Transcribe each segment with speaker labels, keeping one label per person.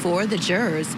Speaker 1: for the jurors.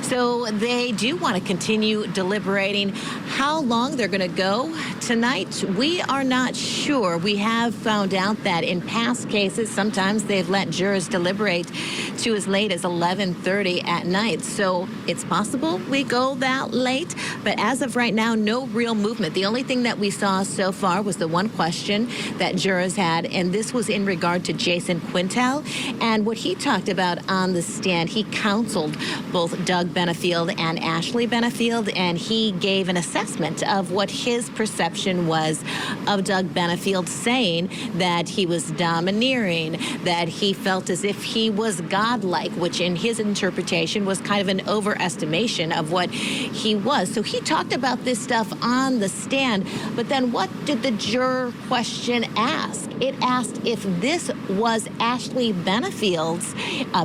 Speaker 1: So they do want to continue deliberating. How long they're going to go tonight, we are not sure. We have found out that in past cases, sometimes they've let jurors deliberate to as late as 11:30 at night. So it's possible we go that late. But as of right now, no real movement. The only thing that we saw so far was the one question that jurors had, and this was in regard to Jason Quintel. And what he talked about on the stand, he counseled both Doug Benefield and Ashley Benefield, and he gave an assessment of what his perception was of Doug Benefield, saying that he was domineering, that he felt as if he was godlike, which in his interpretation was kind of an overestimation of what he was. So he talked about this stuff on the stand, but then what did the juror question ask? It asked if this was Ashley Benefield's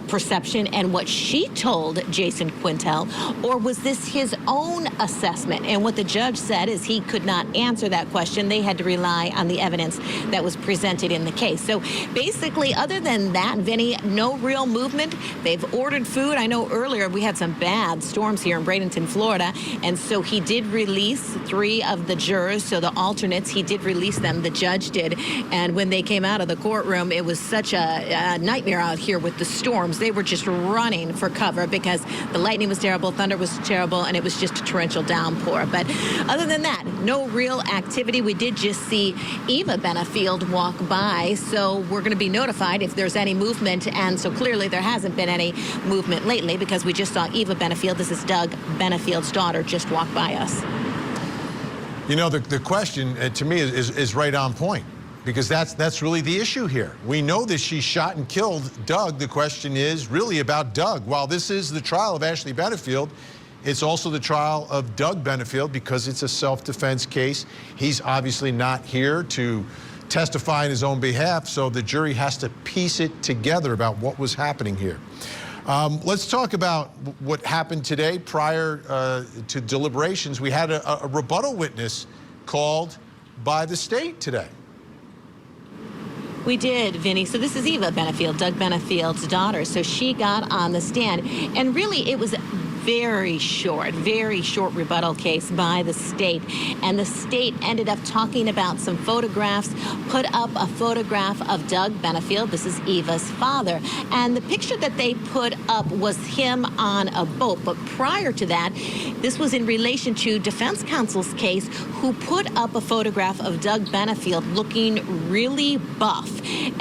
Speaker 1: perception and what she told Jason Quintel, or was this his own assessment? And what the judge said is he could not answer that question. They had to rely on the evidence that was presented in the case. So basically, other than that, Vinnie, no real movement. They've ordered food. I know earlier we had some bad storms here in Bradenton, Florida, and so he did release 3 of the jurors, so the alternates, he did release them, the judge did, and when they came out of the courtroom, it was such a nightmare out here with the storms. They were just running for cover because the lightning was terrible, thunder was terrible, and it was just a torrential downpour. But other than that, no real activity. We did just see Eva Benefield walk by, so we're going to be notified if there's any movement, and so clearly there hasn't been any movement lately because we just saw Eva Benefield, this is Doug Benefield's daughter, just walk by us.
Speaker 2: You know, the question to me is right on point, because that's really the issue here. We know that she shot and killed Doug. The question is really about Doug. While this is the trial of Ashley Benefield, it's also the trial of Doug Benefield because it's a self-defense case. He's obviously not here to testify in his own behalf, so the jury has to piece it together about what was happening here. Let's talk about what happened today prior to deliberations. We had a rebuttal witness called by the state today.
Speaker 1: We did, Vinnie. So this is Eva Benefield, Doug Benefield's daughter. So she got on the stand, and really it was very short rebuttal case by the state. And the state ended up talking about some photographs, put up a photograph of Doug Benefield. This is Eva's father. And the picture that they put up was him on a boat. But prior to that, this was in relation to defense counsel's case, who put up a photograph of Doug Benefield looking really buff.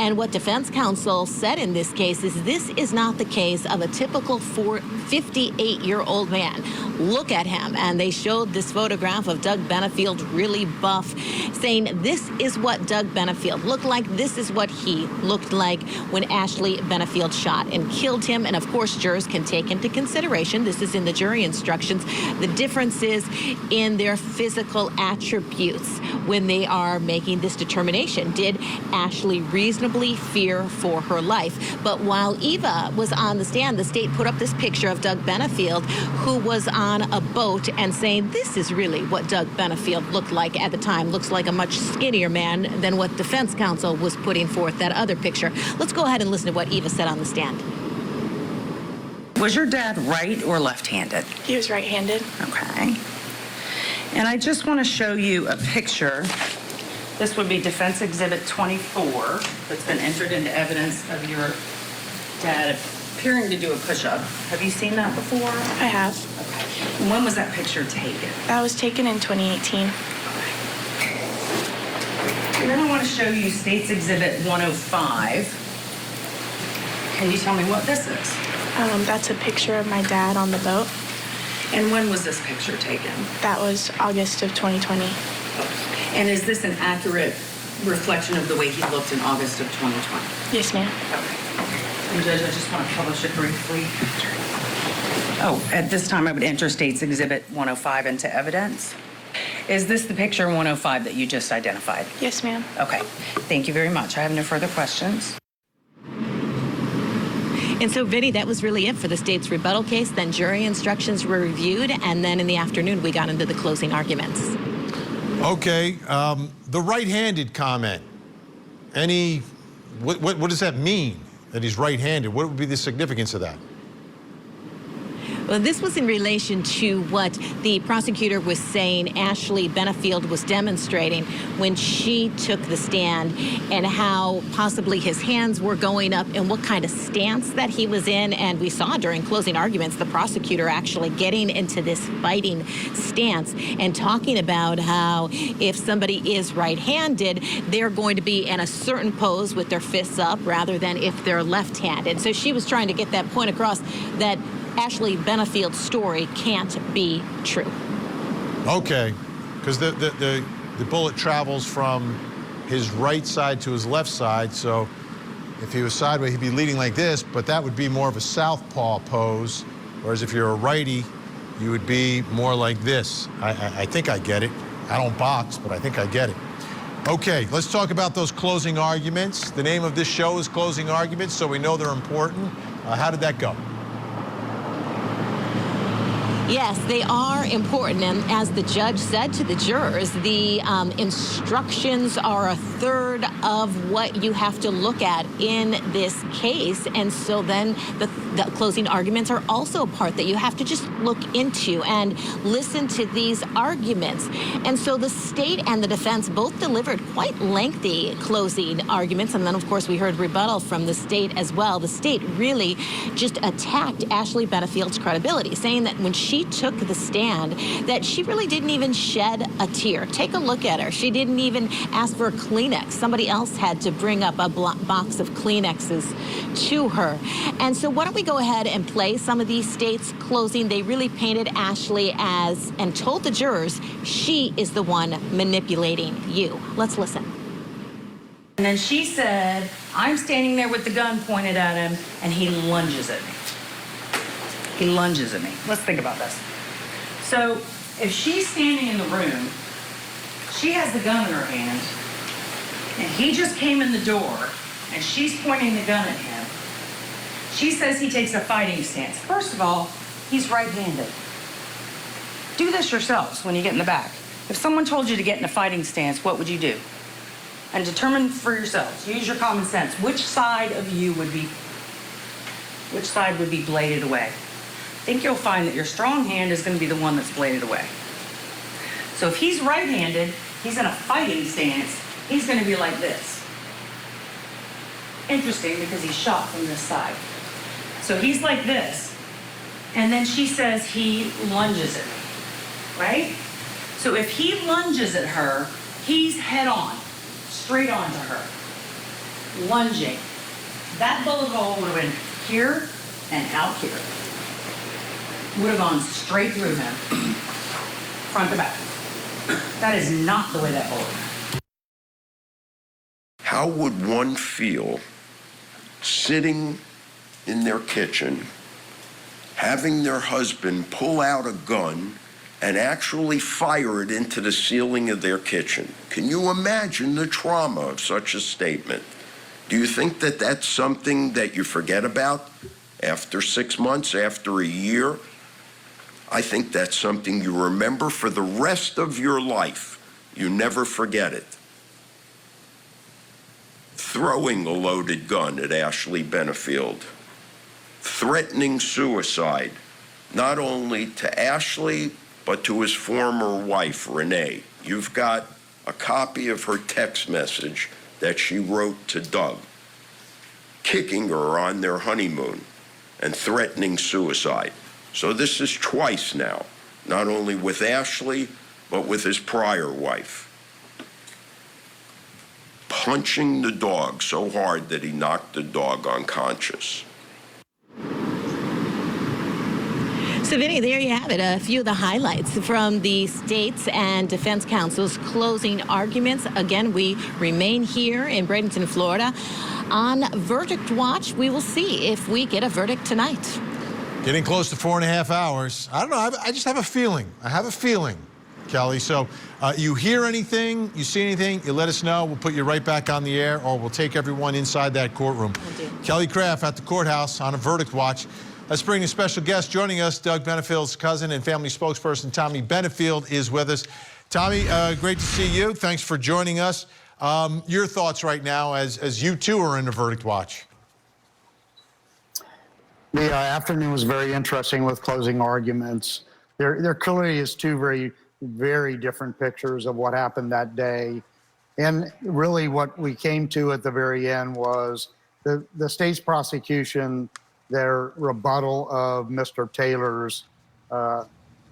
Speaker 1: And what defense counsel said in this case is this is not the case of a typical 58-year-old man. Look at him. And they showed this photograph of Doug Benefield really buff, saying this is what Doug Benefield looked like. This is what he looked like when Ashley Benefield shot and killed him. And of course, jurors can take into consideration, this is in the jury instructions, the differences in their physical attributes when they are making this determination. Did Ashley reasonably fear for her life? But while Eva was on the stand, the state put up this picture of Doug Benefield, who was on a boat, and saying this is really what Doug Benefield looked like at the time. Looks like a much skinnier man than what defense counsel was putting forth, that other picture. Let's go ahead and listen to what Eva said on the stand.
Speaker 3: Was your dad right or left-handed?
Speaker 4: He was right-handed.
Speaker 3: Okay. And I just want to show you a picture. This would be Defense Exhibit 24 that's been entered into evidence of your dad appearing to do a push-up. Have you seen that before?
Speaker 4: I have.
Speaker 3: Okay. And when was that picture taken?
Speaker 4: That was taken in 2018.
Speaker 3: And then I want to show you State's Exhibit 105. Can you tell me what this is?
Speaker 4: That's a picture of my dad on the boat.
Speaker 3: And when was this picture taken?
Speaker 4: That was August of 2020.
Speaker 3: And is this an accurate reflection of the way he looked in August of 2020?
Speaker 4: Yes, ma'am.
Speaker 3: Okay. And Judge, I just want to publish it briefly. Oh, at this time I would enter State's Exhibit 105 into evidence. Is this the picture 105 that you just identified?
Speaker 4: Yes, ma'am.
Speaker 3: Okay. Thank you very much. I have no further questions.
Speaker 1: And so, Vinnie, that was really it for the state's rebuttal case. Then jury instructions were reviewed, and then in the afternoon we got into the closing arguments.
Speaker 2: Okay, the right-handed comment. What does that mean, that he's right-handed? What would be the significance of that?
Speaker 1: Well, this was in relation to what the prosecutor was saying Ashley Benefield was demonstrating when she took the stand, and how possibly his hands were going up and what kind of stance that he was in. And we saw during closing arguments the prosecutor actually getting into this fighting stance and talking about how if somebody is right-handed, they're going to be in a certain pose with their fists up rather than if they're left-handed. So she was trying to get that point across that Ashley Benefield's story can't be true.
Speaker 2: Okay, because the bullet travels from his right side to his left side, so if he was sideways, he'd be leading like this, but that would be more of a southpaw pose, whereas if you're a righty, you would be more like this. I think I get it. I don't box, but I think I get it. Okay, let's talk about those closing arguments. The name of this show is Closing Arguments, so we know they're important. How did that go?
Speaker 1: Yes, they are important. And as the judge said to the jurors, the instructions are a third of what you have to look at in this case. And so then the closing arguments are also a part that you have to just look into and listen to these arguments. And so the state and the defense both delivered quite lengthy closing arguments. And then, of course, we heard rebuttal from the state as well. The state really just attacked Ashley Benefield's credibility, saying that when she took the stand, that she really didn't even shed a tear. Take a look at her. She didn't even ask for a Kleenex. Somebody else had to bring up a box of Kleenexes to her. And so why don't we go ahead and play some of these states' closing. They really painted Ashley as, and told the jurors, she is the one manipulating you. Let's listen.
Speaker 3: And then she said, I'm standing there with the gun pointed at him, and he lunges at me. He lunges at me. Let's think about this. So if she's standing in the room, she has the gun in her hand, and he just came in the door, and she's pointing the gun at him. She says he takes a fighting stance. First of all, he's right-handed. Do this yourselves when you get in the back. If someone told you to get in a fighting stance, what would you do? And determine for yourselves. Use your common sense. Which side of you would be bladed away? I think you'll find that your strong hand is going to be the one that's bladed away. So if he's right-handed, he's in a fighting stance, he's going to be like this. Interesting, because he's shot from this side. So he's like this, and then she says he lunges at me, right? So if he lunges at her, he's head-on, straight on to her, lunging. That bullet hole would have been here and out here. Would have gone straight through him, front to back. That is not the way that bullet went.
Speaker 5: How would one feel sitting in their kitchen, having their husband pull out a gun and actually fire it into the ceiling of their kitchen? Can you imagine the trauma of such a statement? Do you think that that's something that you forget about after 6 months, after a year? I think that's something you remember for the rest of your life. You never forget it. Throwing a loaded gun at Ashley Benefield, threatening suicide, not only to Ashley, but to his former wife, Renee. You've got a copy of her text message that she wrote to Doug, kicking her on their honeymoon and threatening suicide. So this is twice now, not only with Ashley, but with his prior wife. Punching the dog so hard that he knocked the dog unconscious.
Speaker 1: So, Vinnie, there you have it. A few of the highlights from the state's and defense counsel's closing arguments. Again, we remain here in Bradenton, Florida. On verdict watch, we will see if we get a verdict tonight.
Speaker 2: Getting close to 4.5 hours. I don't know. I just have a feeling. I have a feeling, Kelly. So you hear anything, you see anything, you let us know. We'll put you right back on the air, or we'll take everyone inside that courtroom. Kelly Craft at the courthouse on a verdict watch. Let's bring a special guest joining us. Doug Benefield's cousin and family spokesperson, Tommy Benefield, is with us. Tommy, great to see you. Thanks for joining us. Your thoughts right now as you too are in the verdict watch.
Speaker 6: The afternoon was very interesting with closing arguments. There clearly is two very different pictures of what happened that day. And really what we came to at the very end was the state's prosecution, their rebuttal of Mr. Taylor's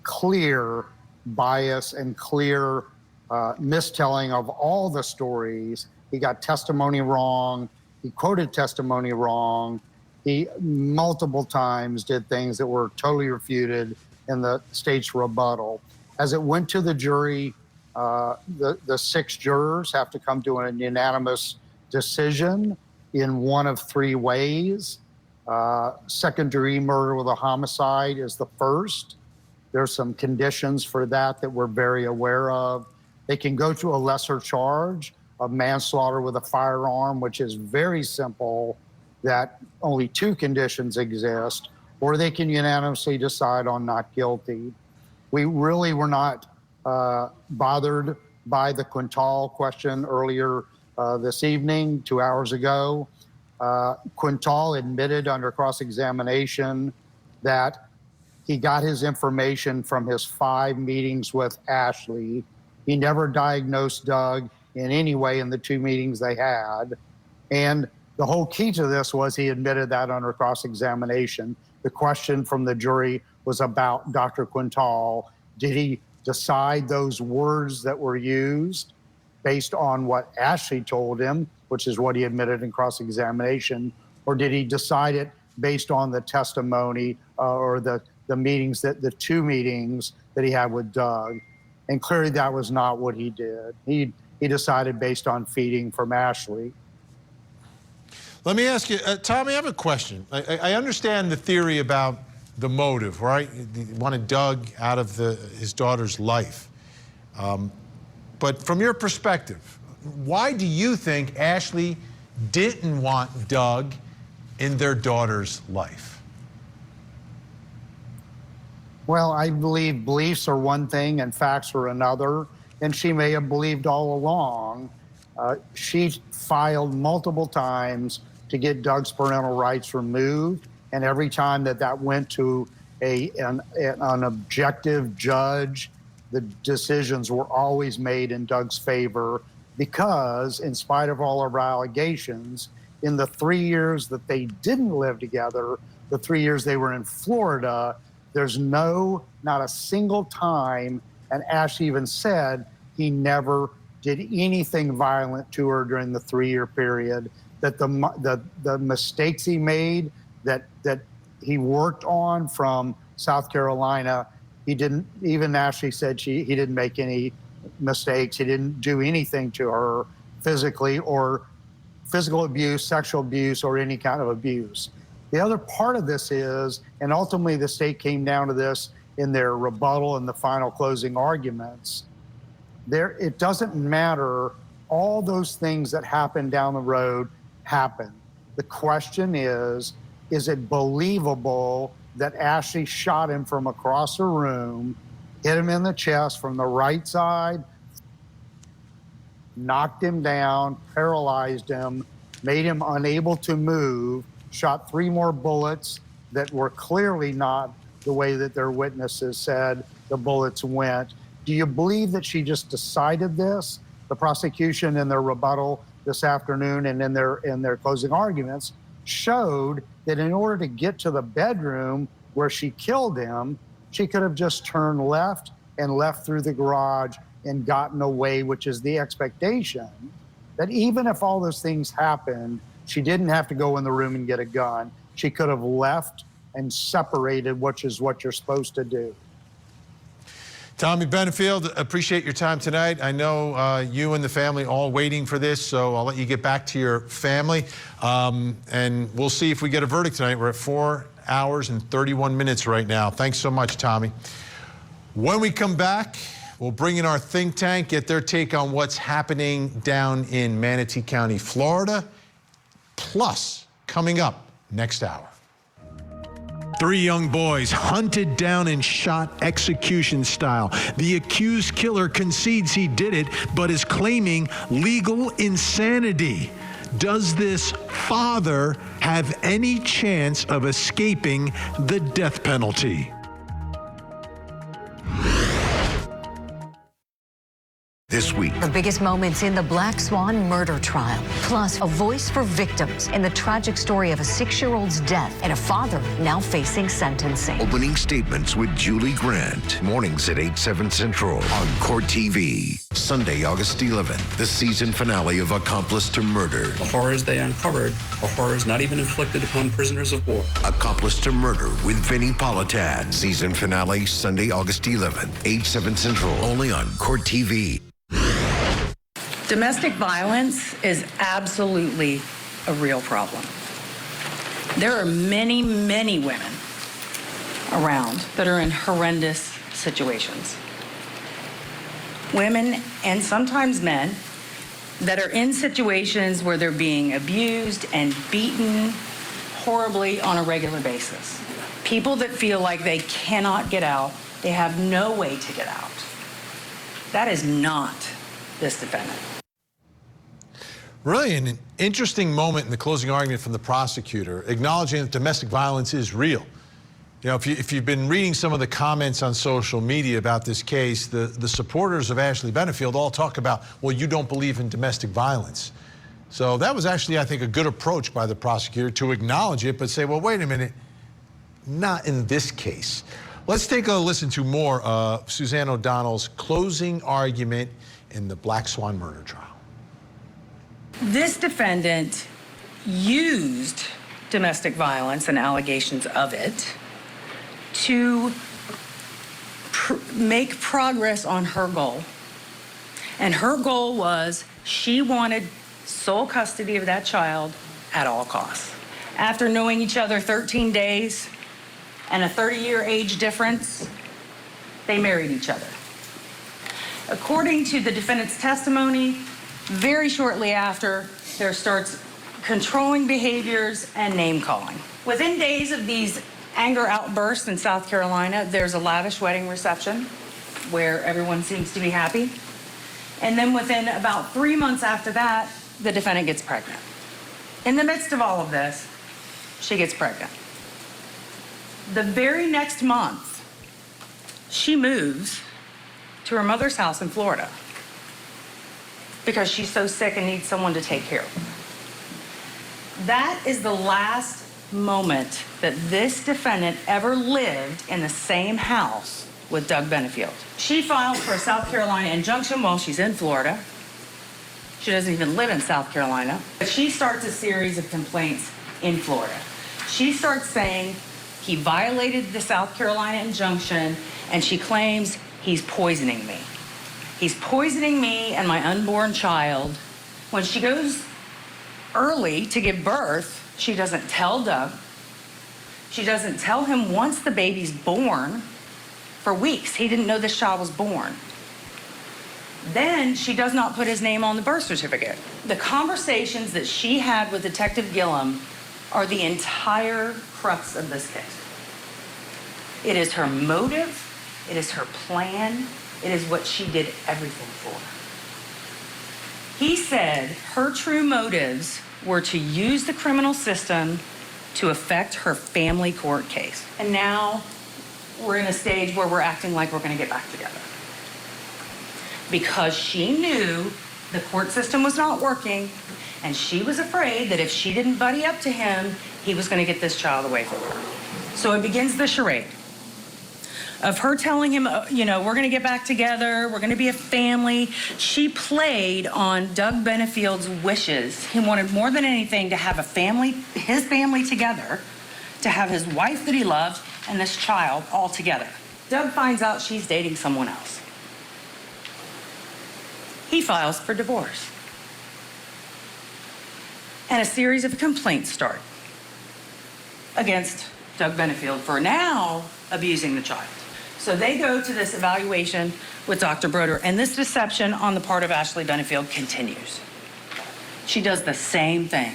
Speaker 6: clear bias and clear mistelling of all the stories. He got testimony wrong. He quoted testimony wrong. He multiple times did things that were totally refuted in the state's rebuttal. As it went to the jury, the 6 jurors have to come to an unanimous decision in one of 3 ways. Second-degree murder with a homicide is the first. There's some conditions for that we're very aware of. They can go to a lesser charge of manslaughter with a firearm, which is very simple, that only 2 conditions exist, or they can unanimously decide on not guilty. We really were not bothered by the Quintal question earlier this evening, 2 hours ago. Quintal admitted under cross-examination that he got his information from his 5 meetings with Ashley. He never diagnosed Doug in any way in the 2 meetings they had. And the whole key to this was he admitted that under cross-examination. The question from the jury was about Dr. Quintal. Did he decide those words that were used based on what Ashley told him, which is what he admitted in cross-examination, or did he decide it based on the testimony or the meetings, the 2 meetings that he had with Doug? And clearly that was not what he did. He decided based on feeding from Ashley.
Speaker 2: Let me ask you, Tommy, I have a question. I understand the theory about the motive, right? He wanted Doug out of his daughter's life. But from your perspective, why do you think Ashley didn't want Doug in their daughter's life?
Speaker 6: Well, I believe beliefs are one thing and facts are another, and she may have believed all along. She filed multiple times to get Doug's parental rights removed, and every time that went to an objective judge, the decisions were always made in Doug's favor because, in spite of all of our allegations, in the 3 years that they didn't live together, the 3 years they were in Florida, there's not a single time, and Ash even said he never did anything violent to her during the 3-year period, that the mistakes he made that he worked on from South Carolina, he didn't, even Ashley said he didn't make any mistakes. He didn't do anything to her physically, or physical abuse, sexual abuse, or any kind of abuse. The other part of this is, and ultimately the state came down to this in their rebuttal and the final closing arguments, it doesn't matter, all those things that happen down the road happen. The question is it believable that Ashley shot him from across the room, hit him in the chest from the right side, knocked him down, paralyzed him, made him unable to move, shot 3 more bullets that were clearly not the way that their witnesses said the bullets went? Do you believe that she just decided this? The prosecution in their rebuttal this afternoon and in their closing arguments showed that in order to get to the bedroom where she killed him, she could have just turned left and left through the garage and gotten away, which is the expectation. That even if all those things happened, she didn't have to go in the room and get a gun. She could have left and separated, which is what you're supposed to do.
Speaker 2: Tommy Benefield, appreciate your time tonight. I know you and the family all waiting for this, so I'll let you get back to your family. And we'll see if we get a verdict tonight. We're at 4 hours and 31 minutes right now. Thanks so much, Tommy. When we come back, we'll bring in our think tank, get their take on what's happening down in Manatee County, Florida. Plus, coming up next hour. 3 young boys hunted down and shot execution style. The accused killer concedes he did it, but is claiming legal insanity.
Speaker 7: Does this father have any chance of escaping the death penalty?
Speaker 8: This week,
Speaker 9: the biggest moments in the Black Swan murder trial, plus a voice for victims in the tragic story of a 6-year-old's death and a father now facing sentencing.
Speaker 8: opening statements with Julie Grant. Mornings at 8/7 Central on Court TV. Sunday, August 11th, the season finale of Accomplice to Murder.
Speaker 10: The horrors they uncovered are horrors not even inflicted upon prisoners of war.
Speaker 8: Accomplice to Murder with Vinnie Politan. Season finale, Sunday, August 11th, 8/7 Central, only on Court TV.
Speaker 3: Domestic violence is absolutely a real problem. There are many, many women around that are in horrendous situations. Women, and sometimes men, that are in situations where they're being abused and beaten horribly on a regular basis. People that feel like they cannot get out, they have no way to get out. That is not this defendant.
Speaker 2: Really an interesting moment in the closing argument from the prosecutor, acknowledging that domestic violence is real. You know, if you've been reading some of the comments on social media about this case, the supporters of Ashley Benefield all talk about, well, you don't believe in domestic violence. So that was actually, I think, a good approach by the prosecutor to acknowledge it, but say, well, wait a minute, not in this case. Let's take a listen to more of Suzanne O'Donnell's closing argument in the Black Swan murder trial.
Speaker 3: This defendant used domestic violence and allegations of it to make progress on her goal. And her goal was she wanted sole custody of that child at all costs. After knowing each other 13 days and a 30-year age difference, they married each other. According to the defendant's testimony, very shortly after, there starts controlling behaviors and name-calling. Within days of these anger outbursts in South Carolina, there's a lavish wedding reception where everyone seems to be happy. And then within about 3 months after that, the defendant gets pregnant. In the midst of all of this, she gets pregnant. The very next month, she moves to her mother's house in Florida because she's so sick and needs someone to take care of her. That is the last moment that this defendant ever lived in the same house with Doug Benefield. She filed for a South Carolina injunction while she's in Florida. She doesn't even live in South Carolina. But she starts a series of complaints in Florida. She starts saying he violated the South Carolina injunction, and she claims he's poisoning me. He's poisoning me and my unborn child. When she goes early to give birth, she doesn't tell Doug. She doesn't tell him once the baby's born. For weeks, he didn't know this child was born. Then she does not put his name on the birth certificate. The conversations that she had with Detective Gillum are the entire crux of this case. It is her motive, it is her plan, it is what she did everything for. He said her true motives were to use the criminal system to affect her family court case. And now we're in a stage where we're acting like we're going to get back together. Because she knew the court system was not working, and she was afraid that if she didn't buddy up to him, he was going to get this child away from her. So it begins the charade of her telling him, you know, we're going to get back together, we're going to be a family. She played on Doug Benefield's wishes. He wanted more than anything to have a family, his family together, to have his wife that he loved and this child all together. Doug finds out she's dating someone else. He files for divorce. And a series of complaints start against Doug Benefield for now abusing the child. So they go to this evaluation with Dr. Broder, and this deception on the part of Ashley Benefield continues. She does the same thing.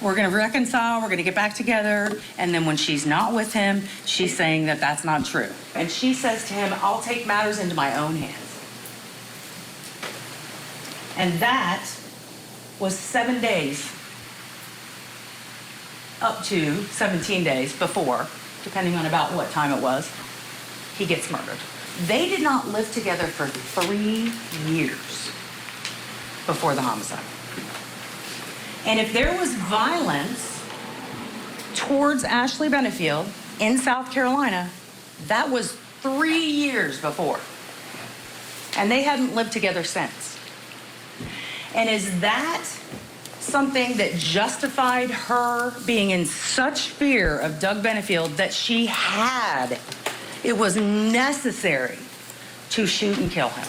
Speaker 3: We're going to reconcile, we're going to get back together, and then when she's not with him, she's saying that that's not true. And she says to him, I'll take matters into my own hands. And that was 7 days, up to 17 days before, depending on about what time it was, he gets murdered. They did not live together for 3 years before the homicide. And if there was violence towards Ashley Benefield in South Carolina, that was 3 years before. And they hadn't lived together since. And is that something that justified her being in such fear of Doug Benefield that it was necessary to shoot and kill him?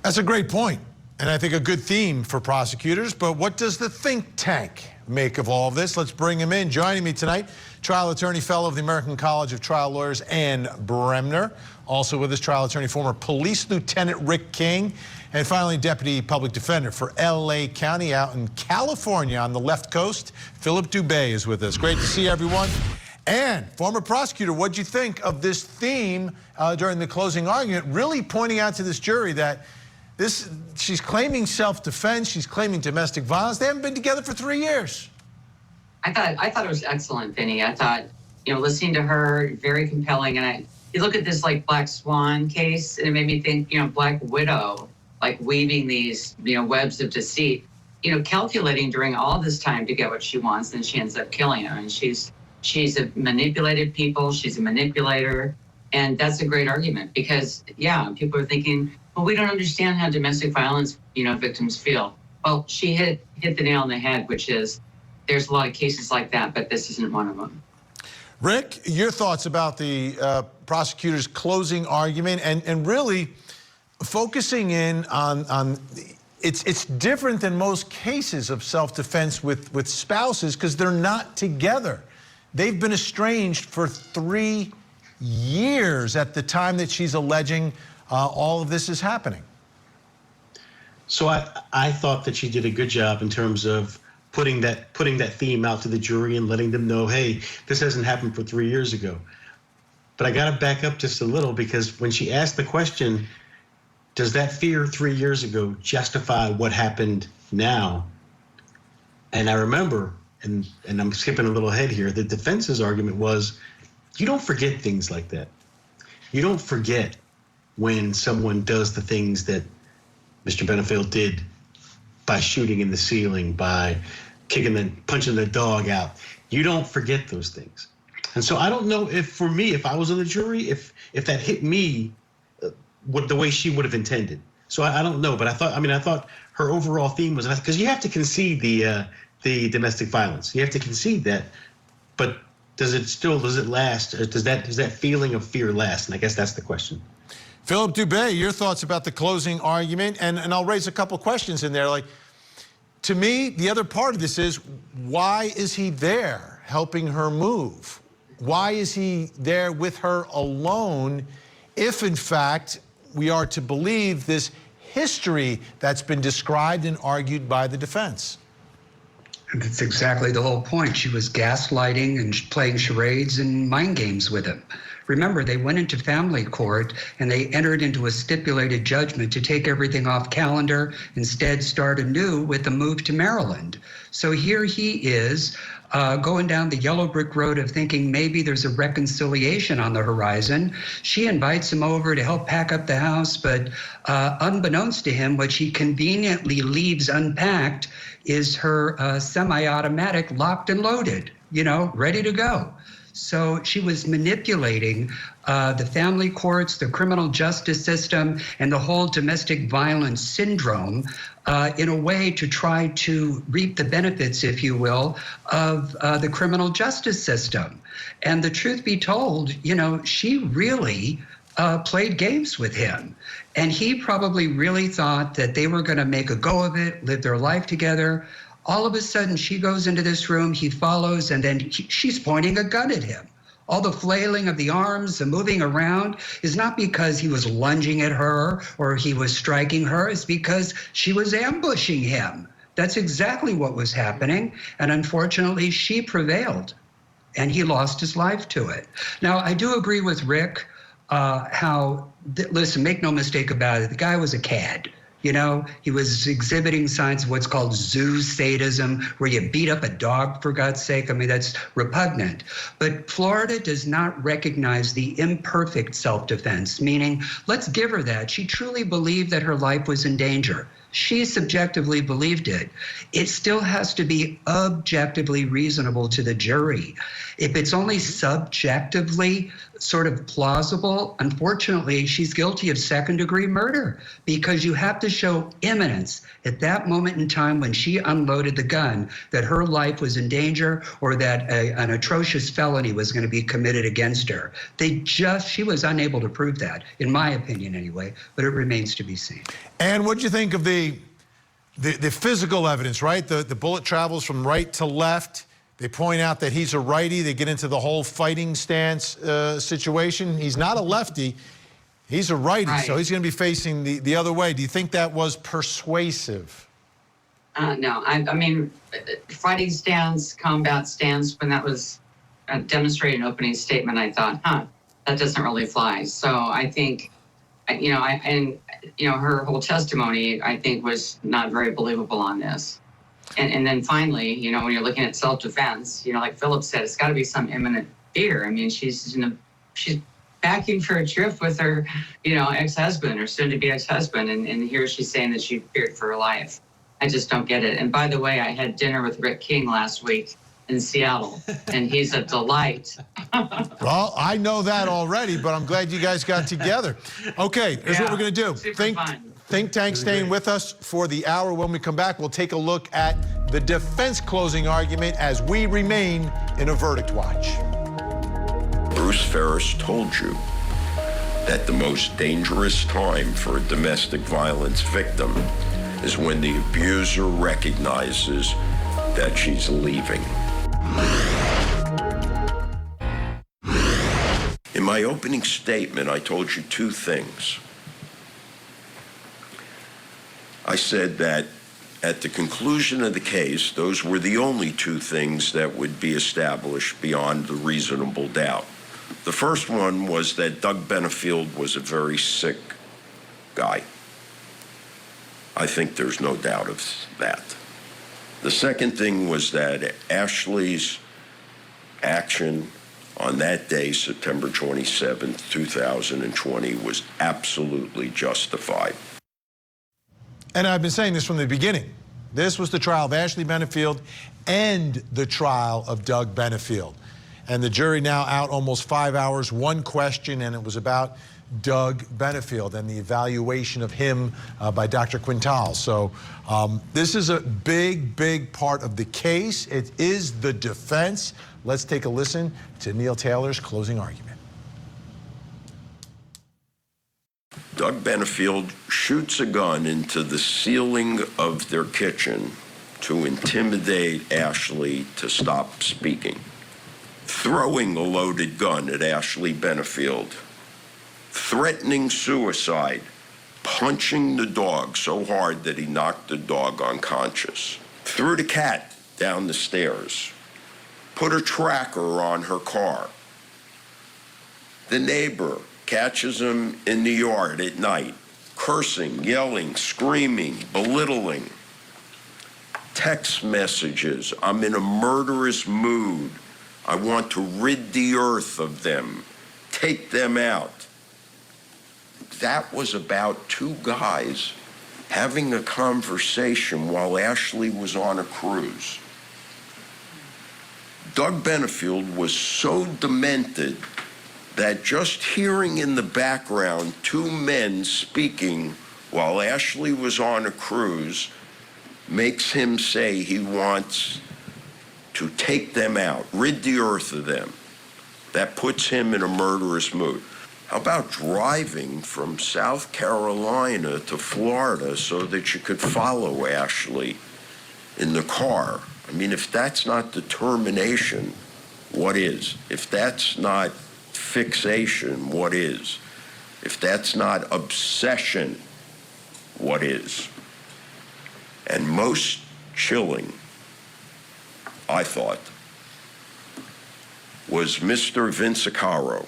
Speaker 2: That's a great point, and I think a good theme for prosecutors. But what does the think tank make of all of this? Let's bring him in. Joining me tonight, trial attorney, fellow of the American College of Trial Lawyers, Ann Bremner. Also with us, trial attorney, former police lieutenant Rick King. And finally, deputy public defender for L.A. County out in California on the left coast, Philip Dubé is with us. Great to see everyone. And former prosecutor, what'd you think of this theme during the closing argument, really pointing out to this jury that she's claiming self-defense, she's claiming domestic violence. They haven't been together for 3 years.
Speaker 11: I thought it was excellent, Vinnie. I thought, listening to her, very compelling. And you look at this like Black Swan case, and it made me think, Black Widow, like weaving these, webs of deceit, calculating during all this time to get what she wants, and she ends up killing him. And she's manipulated people, she's a manipulator. And that's a great argument because, people are thinking, well, we don't understand how domestic violence, victims feel. Well, she hit the nail on the head, which is there's a lot of cases like that, but this isn't one of them.
Speaker 2: Rick, your thoughts about the prosecutor's closing argument and really focusing in on it's different than most cases of self-defense with spouses because they're not together. They've been estranged for 3 years at the time that she's alleging all of this is happening.
Speaker 12: So I thought that she did a good job in terms of putting that theme out to the jury and letting them know, hey, this hasn't happened for 3 years ago. But I got to back up just a little because when she asked the question, does that fear 3 years ago justify what happened now? And I remember, and I'm skipping a little ahead here, the defense's argument was, you don't forget things like that. You don't forget when someone does the things that Mr. Benefield did by shooting in the ceiling, by punching the dog out. You don't forget those things. And so I don't know if I was on the jury, if that hit me the way she would have intended. So I don't know, but I thought her overall theme was, because you have to concede the domestic violence. You have to concede that, but does it last? Or does that feeling of fear last? And I guess that's the question.
Speaker 2: Philip Dubé, your thoughts about the closing argument, and I'll raise a couple questions in there. Like, to me, the other part of this is, why is he there helping her move? Why is he there with her alone if, in fact, we are to believe this history that's been described and argued by the defense?
Speaker 13: That's exactly the whole point. She was gaslighting and playing charades and mind games with him. Remember, they went into family court and they entered into a stipulated judgment to take everything off calendar, instead start anew with the move to Maryland. So here he is going down the yellow brick road of thinking maybe there's a reconciliation on the horizon. She invites him over to help pack up the house, but unbeknownst to him, what she conveniently leaves unpacked is her semi-automatic locked and loaded, ready to go. So she was manipulating the family courts, the criminal justice system, and the whole domestic violence syndrome in a way to try to reap the benefits, if you will, of the criminal justice system. And the truth be told, she really played games with him. And he probably really thought that they were going to make a go of it, live their life together. All of a sudden, she goes into this room, he follows, and then she's pointing a gun at him. All the flailing of the arms, the moving around is not because he was lunging at her or he was striking her. It's because she was ambushing him. That's exactly what was happening. And unfortunately, she prevailed and he lost his life to it. Now, I do agree with Rick listen, make no mistake about it. The guy was a cad. You know, he was exhibiting signs of what's called zoo sadism, where you beat up a dog, for God's sake. I mean, that's repugnant. But Florida does not recognize the imperfect self-defense, meaning, let's give her that. She truly believed that her life was in danger. She subjectively believed it. It still has to be objectively reasonable to the jury. If it's only subjectively sort of plausible, unfortunately, she's guilty of second-degree murder, because you have to show imminence at that moment in time when she unloaded the gun that her life was in danger, or that an atrocious felony was going to be committed against her. She was unable to prove that, in my opinion anyway, but it remains to be seen.
Speaker 2: And what'd you think of the physical evidence, right? The bullet travels from right to left. They point out that he's a righty. They get into the whole fighting stance situation. He's not a lefty. He's a righty,
Speaker 11: Right.
Speaker 2: so he's going to be facing the other way. Do you think that was persuasive?
Speaker 11: No, I mean, fighting stance, combat stance, when that was demonstrated in opening statement, I thought, that doesn't really fly. So I think, her whole testimony, I think, was not very believable on this. And then finally, when you're looking at self-defense, like Philip said, it's got to be some imminent fear. I mean, she's backing for a trip with her, ex-husband or soon-to-be ex-husband, and here she's saying that she feared for her life. I just don't get it. And by the way, I had dinner with Rick King last week in Seattle, and he's a delight.
Speaker 2: Well, I know that already, but I'm glad you guys got together. Okay, here's what we're going to do.
Speaker 11: Super fun.
Speaker 2: Think Tank staying with us for the hour. When we come back, we'll take a look at the defense closing argument as we remain in a verdict watch.
Speaker 5: Bruce Ferris told you that the most dangerous time for a domestic violence victim is when the abuser recognizes that she's leaving. In my opening statement, I told you two things. I said that at the conclusion of the case, those were the only two things that would be established beyond the reasonable doubt. The first one was that Doug Benefield was a very sick guy. I think there's no doubt of that. The second thing was that Ashley's action on that day, September 27th, 2020, was absolutely justified.
Speaker 2: And I've been saying this from the beginning. This was the trial of Ashley Benefield and the trial of Doug Benefield. And the jury now out almost 5 hours, one question, and it was about Doug Benefield and the evaluation of him by Dr. Quintal. So this is a big, big part of the case. It is the defense. Let's take a listen to Neil Taylor's closing argument.
Speaker 5: Doug Benefield shoots a gun into the ceiling of their kitchen to intimidate Ashley to stop speaking, throwing a loaded gun at Ashley Benefield, threatening suicide, punching the dog so hard that he knocked the dog unconscious, threw the cat down the stairs, put a tracker on her car. The neighbor catches him in the yard at night, cursing, yelling, screaming, belittling. Text messages, I'm in a murderous mood. I want to rid the earth of them. Take them out. That was about two guys having a conversation while Ashley was on a cruise. Doug Benefield was so demented that just hearing in the background two men speaking while Ashley was on a cruise makes him say he wants to take them out, rid the earth of them. That puts him in a murderous mood. How about driving from South Carolina to Florida so that you could follow Ashley in the car? I mean, if that's not determination, what is? If that's not fixation, what is? If that's not obsession, what is? And most chilling, I thought, was Mr. Vincicaro,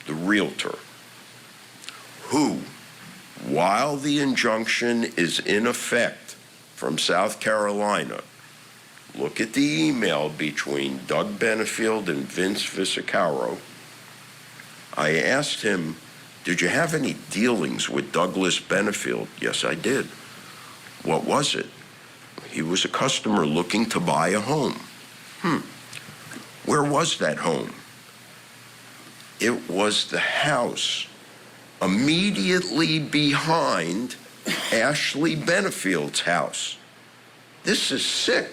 Speaker 5: the realtor, who while the injunction is in effect from South Carolina, look at the email between Doug Benefield and Vince Visicaro. I asked him, did you have any dealings with Douglas Benefield? Yes, I did. What was it? He was a customer looking to buy a home. Where was that home? It was the house immediately behind Ashley Benefield's house. This is sick,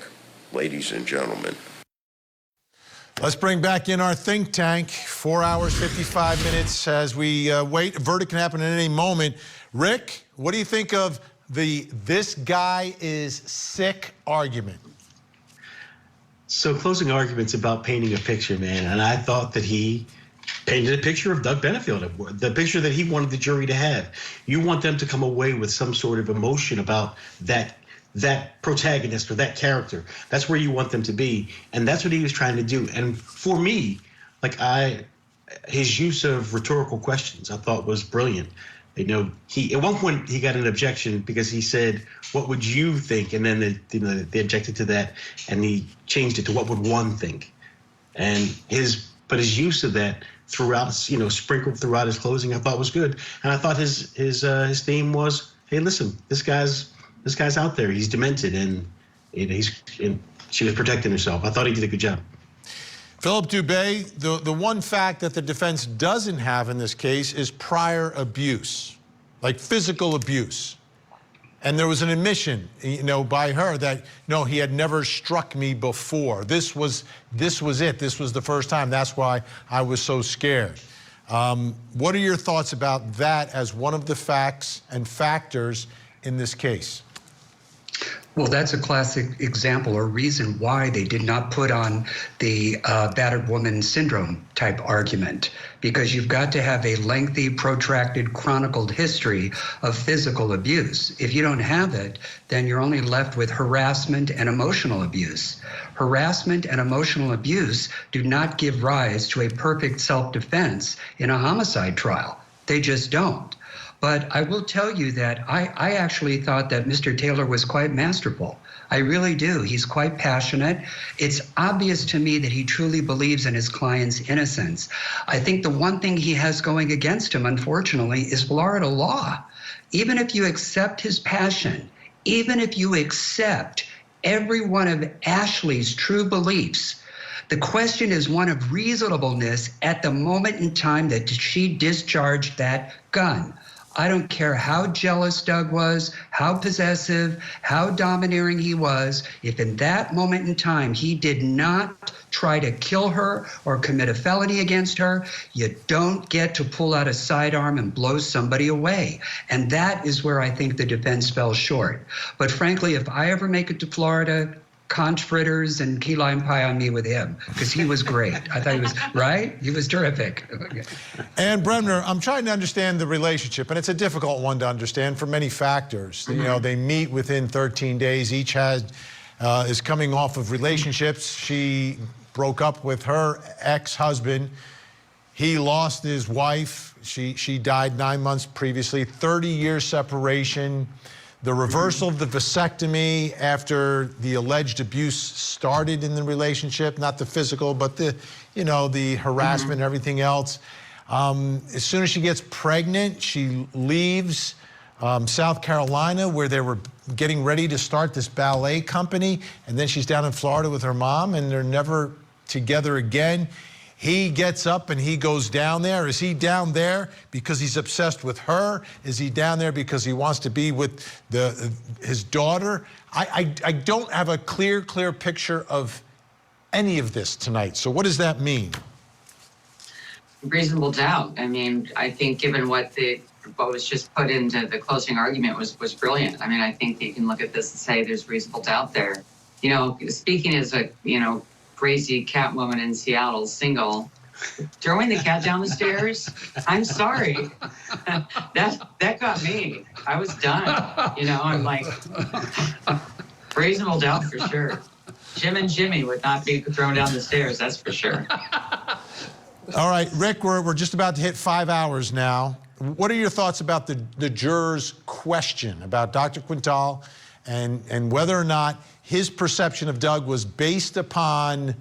Speaker 5: ladies and gentlemen.
Speaker 2: Let's bring back in our think tank. 4 hours, 55 minutes as we wait. A verdict can happen at any moment. Rick, what do you think of the "this guy is sick" argument?
Speaker 12: So closing argument's about painting a picture, man. And I thought that he painted a picture of Doug Benefield, the picture that he wanted the jury to have. You want them to come away with some sort of emotion about that protagonist or that character. That's where you want them to be. And that's what he was trying to do. And for me, his use of rhetorical questions I thought was brilliant. You know, at one point he got an objection because he said, "What would you think?" And then they objected to that, and he changed it to "What would one think?" And his use of that throughout, sprinkled throughout his closing, I thought was good. And I thought his theme was, "Hey, listen, this guy's out there. He's demented, and she was protecting herself." I thought he did a good job.
Speaker 2: Philip Dubé, the one fact that the defense doesn't have in this case is prior abuse, like physical abuse. And there was an admission, by her that, no, he had never struck me before. This was it. This was the first time. That's why I was so scared. What are your thoughts about that as one of the facts and factors in this case?
Speaker 13: Well, that's a classic example or reason why they did not put on the battered woman syndrome type argument, because you've got to have a lengthy, protracted, chronicled history of physical abuse. If you don't have it, then you're only left with harassment and emotional abuse. Harassment and emotional abuse do not give rise to a perfect self-defense in a homicide trial. They just don't. But I will tell you that I actually thought that Mr. Taylor was quite masterful. I really do. He's quite passionate. It's obvious to me that he truly believes in his client's innocence. I think the one thing he has going against him, unfortunately, is Florida law. Even if you accept his passion, even if you accept every one of Ashley's true beliefs, the question is one of reasonableness at the moment in time that she discharged that gun. I don't care how jealous Doug was, how possessive, how domineering he was. If in that moment in time he did not try to kill her or commit a felony against her, you don't get to pull out a sidearm and blow somebody away. And that is where I think the defense fell short. But frankly, if I ever make it to Florida, conch fritters and key lime pie on me with him, because he was great. I thought he was, right? He was terrific.
Speaker 2: And Bremner, I'm trying to understand the relationship, and it's a difficult one to understand for many factors.
Speaker 13: Mm-hmm.
Speaker 2: They meet within 13 days. Each is coming off of relationships. She broke up with her ex-husband. He lost his wife. She died 9 months previously. 30-year separation. The reversal of the vasectomy after the alleged abuse started in the relationship, not the physical, but the harassment and everything else. As soon as she gets pregnant, she leaves South Carolina, where they were getting ready to start this ballet company, and then she's down in Florida with her mom, and they're never together again. He gets up and he goes down there. Is he down there because he's obsessed with her? Is he down there because he wants to be with his daughter? I don't have a clear picture of any of this tonight. So what does that mean?
Speaker 11: Reasonable doubt. I mean, I think given what was just put into the closing argument was brilliant. I mean, I think you can look at this and say there's reasonable doubt there. Speaking as a, crazy cat woman in Seattle, single, throwing the cat down the stairs, I'm sorry. That got me. I was done. I'm like, reasonable doubt for sure. Jim and Jimmy would not be thrown down the stairs, that's for sure.
Speaker 2: All right, Rick, we're just about to hit 5 hours now. what are your thoughts about the juror's question about Dr. Quintal and whether or not his perception of Doug was based upon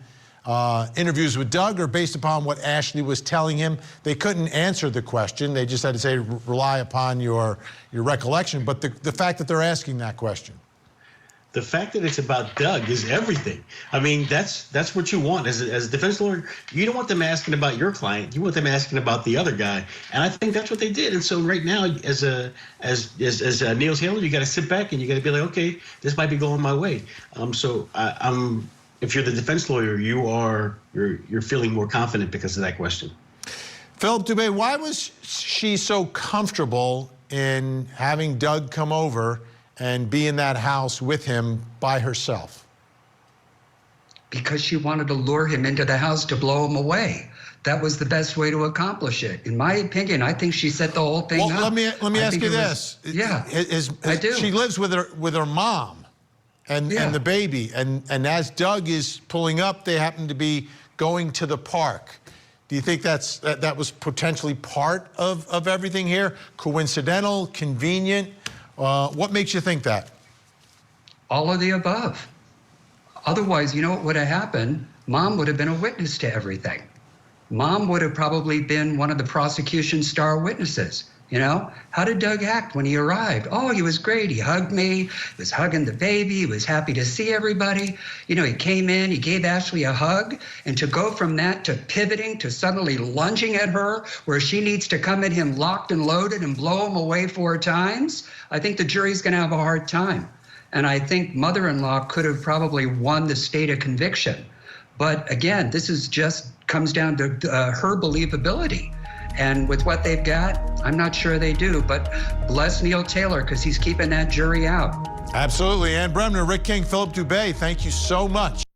Speaker 2: interviews with Doug or based upon what Ashley was telling him? They couldn't answer the question. They just had to say, rely upon your recollection. But the fact that they're asking that question.
Speaker 12: The fact that it's about Doug is everything. I mean, that's what you want as a defense lawyer. You don't want them asking about your client. You want them asking about the other guy. And I think that's what they did. And so right now, as Neil's handler, you got to sit back and you got to be like, okay, this might be going my way. If you're the defense lawyer, you're feeling more confident because of that question.
Speaker 2: Philip Dubé, why was she so comfortable in having Doug come over and be in that house with him by herself?
Speaker 13: Because she wanted to lure him into the house to blow him away. That was the best way to accomplish it. In my opinion, I think she set the whole thing up.
Speaker 2: Let me ask you this.
Speaker 13: Yeah, I do.
Speaker 2: She lives with her mom and the baby, and as Doug is pulling up, they happen to be going to the park. Do you think that was potentially part of everything here? Coincidental, convenient? What makes you think that?
Speaker 13: All of the above. Otherwise, you know what would have happened? Mom would have been a witness to everything. Mom would have probably been one of the prosecution's star witnesses. You know, how did Doug act when he arrived? Oh, he was great. He hugged me. He was hugging the baby. He was happy to see everybody. You know, he came in, he gave Ashley a hug. And to go from that to pivoting to suddenly lunging at her where she needs to come at him locked and loaded and blow him away 4 times, I think the jury's going to have a hard time. And I think mother-in-law could have probably won the state of conviction. But again, this is just comes down to her believability. And with what they've got, I'm not sure they do, but bless Neil Taylor because he's keeping that jury out.
Speaker 2: Absolutely. Ann Bremner, Rick King, Philip Dubé, thank you so much.